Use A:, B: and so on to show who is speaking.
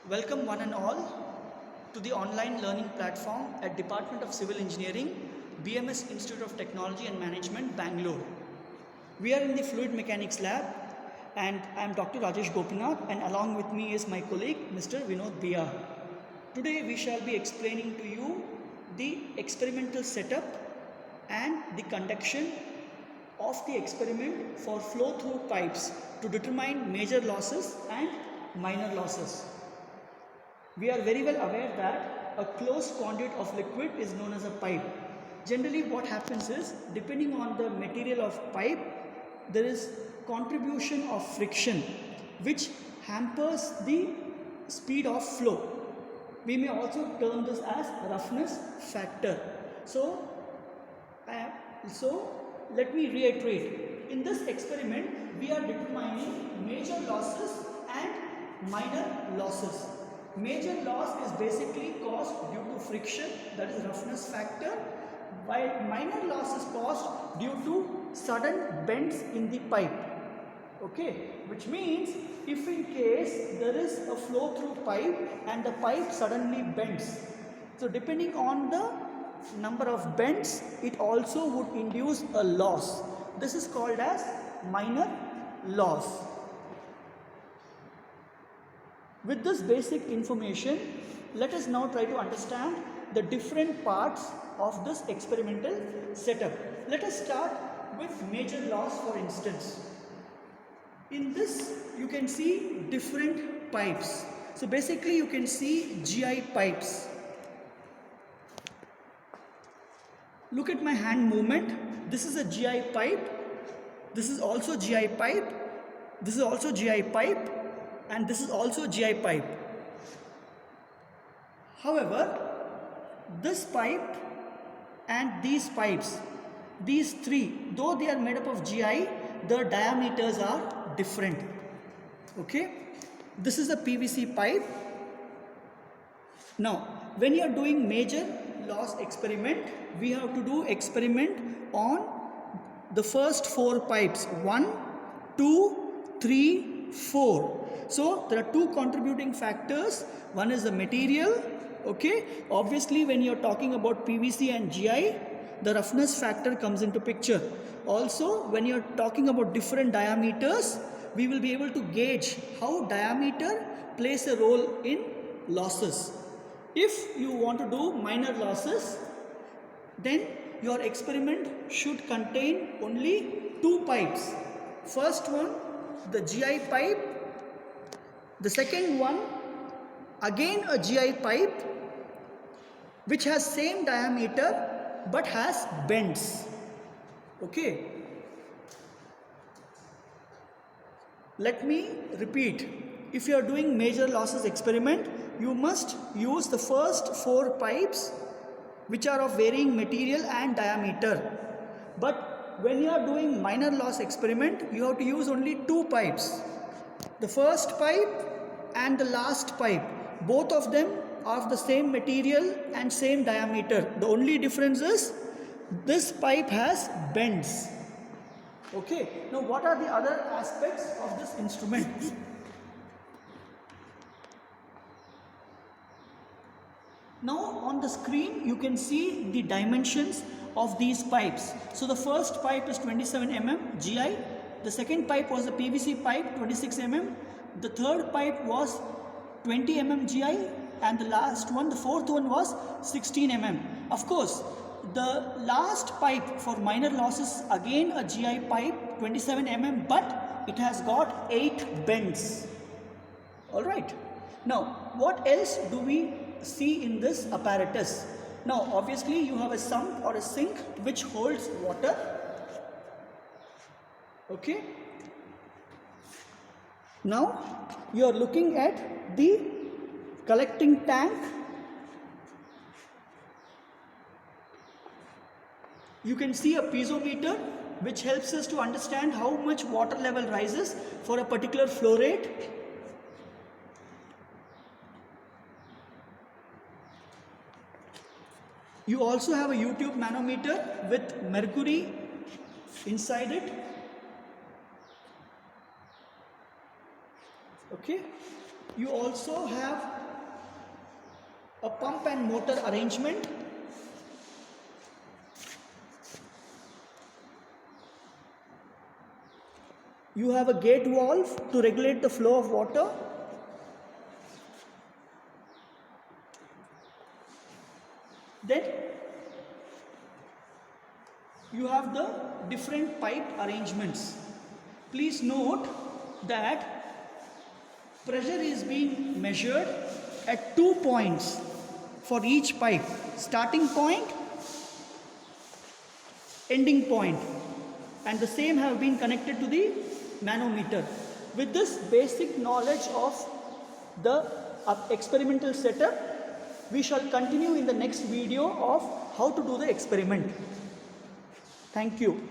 A: Welcome one and all to the online learning platform at Department of Civil Engineering, BMS Institute of Technology and Management, Bangalore. We are in the Fluid Mechanics Lab and I am Dr. Rajesh Gopinath and along with me is my colleague Mr. Vinod Bia. Today we shall be explaining to you the experimental setup and the conduction of the experiment for flow through pipes to determine major losses and minor losses. We are very well aware that a closed conduit of liquid is known as a pipe. Generally what happens is, depending on the material of pipe, there is contribution of friction which hampers the speed of flow. We may also term this as roughness factor. So let me reiterate. In this experiment, we are determining major losses and minor losses. Major loss is basically caused due to friction, that is roughness factor, while minor loss is caused due to sudden bends in the pipe. Okay, which means if in case there is a flow through pipe and the pipe suddenly bends, so depending on the number of bends, it also would induce a loss. This is called as minor loss. With this basic information, let us now try to understand the different parts of this experimental setup. Let us start with major loss, for instance. In this, you can see different pipes. So basically you can see GI pipes. Look at my hand movement. This is a GI pipe. This is also GI pipe. This is also GI pipe. And this is also GI pipe. However, this pipe and these pipes, these three, though they are made up of GI, the diameters are different. Okay? This is a PVC pipe. Now, when you are doing major loss experiment, we have to do experiment on the first four pipes. 1, 2, 3, 4. So there are two contributing factors. One is the material. Okay, obviously when you're talking about PVC and GI, the roughness factor comes into picture. Also, when you're talking about different diameters, we will be able to gauge how diameter plays a role in losses. If you want to do minor losses, then your experiment should contain only two pipes. First one, the GI pipe. The second one, again a GI pipe which has same diameter but has bends. Okay. Let me repeat. If you are doing major losses experiment, you must use the first four pipes which are of varying material and diameter. But when you are doing minor loss experiment, you have to use only two pipes. The first pipe and the last pipe, both of them are of the same material and same diameter. The only difference is this pipe has bends. Okay, now what are the other aspects of this instrument? Now on the screen you can see the dimensions of these pipes. So the first pipe is 27 mm GI, the second pipe was the PVC pipe 26 mm, the third pipe was 20 mm GI, and the last one, the fourth one, was 16 mm. Of course, the last pipe for minor losses again a GI pipe 27 mm, but it has got 8 bends. Alright. Now, what else do we see in this apparatus? Now, obviously you have a sump or a sink which holds water. Okay. Now, you are looking at the collecting tank. You can see a piezometer which helps us to understand how much water level rises for a particular flow rate. You also have a U-tube manometer with mercury inside it. Okay. You also have a pump and motor arrangement. You have a gate valve to regulate the flow of water. Then you have the different pipe arrangements. Please note that pressure is being measured at 2 points for each pipe: starting point, ending point, and the same have been connected to the manometer. With this basic knowledge of the experimental setup, we shall continue in the next video of how to do the experiment. Thank you.